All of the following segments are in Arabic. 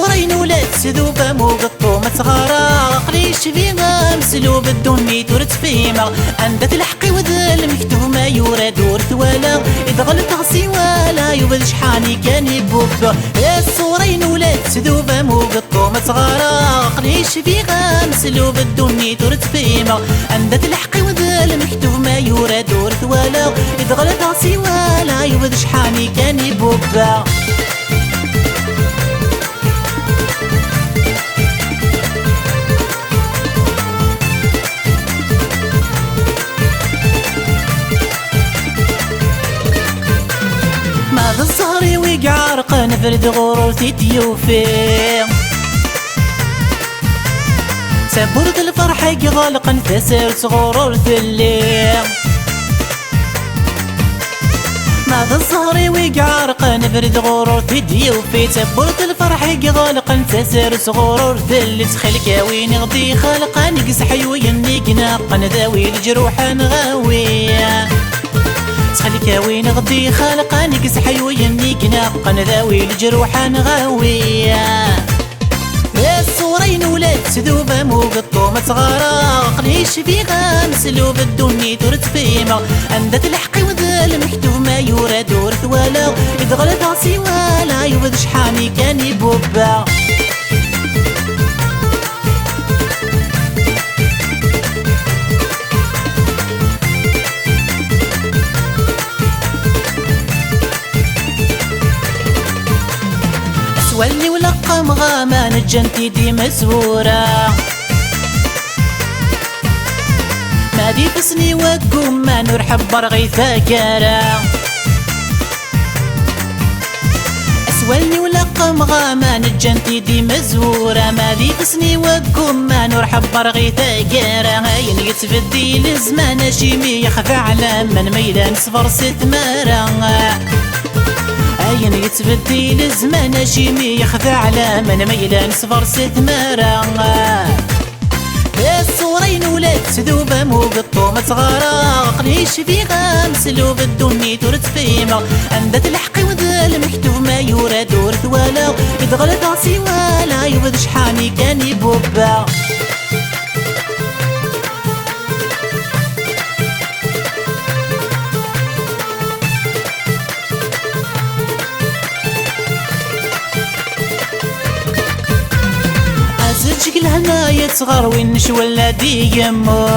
الصورين ولا تسذوبة موقطو ما تغارا قليش فيها مسلوب الدني تورت فيما عندك الحقي وذا المكتوب ما يورد ورث ولا إذا غلط غسي ولا يبد شحاني كان يبوب الصورين ولا تسذوبة موقطو ما تغارا قليش فيها مسلوب الدني تورت فيما عندك الحقي وذا المكتوب ما يورد ورث ولا إذا غلط غسي ولا يبد شحاني كان يبوب ماذا الزهري ويقع رقا نفرد غرور تيوفي سبورد الفرح يغلق انتسر صغرور ثلي ماذا الزهري ويقع رقا نفرد غرور تيوفي سبورد الفرح يغلق انتسر صغرور ثلي تخلك وين غدي خلقا نقس حيوي النقنا قنداوي الجروح نغاوي تخليك وين غدي خلقا نقس حيوي النقنا قنداوي الجروح نغاوي الصورين ولا تذوبة موقطو ما تغارا قليش فيها مسلوب الدني تورت فيما عندك الحقي وذا المكتوب ما يورد ورث ولا إذا غلط عصي ولا يبد شحاني كان يبوبا ولي ولقى مغاما نجنتي دي مسورة ما دي فسني وقوم ما نرحب برغي ثاكرة اسولني ولقى مغاما نجنتي دي مزورة ما دي فسني وقوم ما نرحب برغي ثاكرة هاين يتفدي لزمان شيمي يخفى على من ميلان صفر ست مرة عين يتبدي لزمان شيمي يخفى على من ميلان صفر ست مرة الصورين ولا تذوبة موقطو ما تغارا قليش فيها مسلوب الدني تورت فيما عندك الحقي وذا المكتوب ما يورد ورث ولا إذا غلط عصي ولا يبد شحاني كان يبوبا سجك الهنا يتصغر وينش ولا دي يمو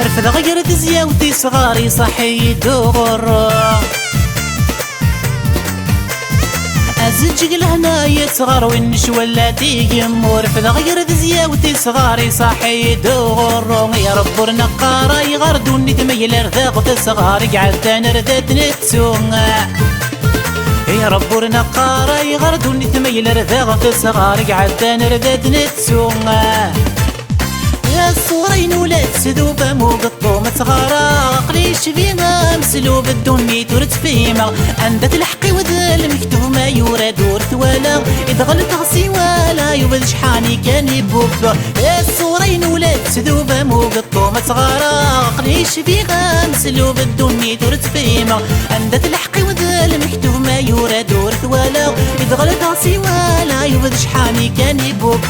رفض غير تزياوتي صغاري صحي دغر سجك الهنا يتصغر وينش ولا دي يمو رفض غير تزياوتي صغاري صحي دغر يا رب نقارا يغردوني تميل ارذاق صغاري قعدت نردت نتسون يا رب ورنقارا يغردوني تميل رذاغ في صغار قعدت نردد نتسوم يا الصورين ولا تسذوبة موقطو ما تغارا قليش فيها مسلوب الدني تورت فيما عندك الحقي وذا المكتوب ما يورد ورث ولا إذا غلط غسي ولا يبد شحاني كان يبوب يا الصورين ولا تسذوبة موقطو ما تغارا قليش فيها مسلوب الدني تورت فيما عندك الحقي وذا المكتوب ما يورد ورث ولا إذا غلط غسي ولا يبد شحاني كان يبوب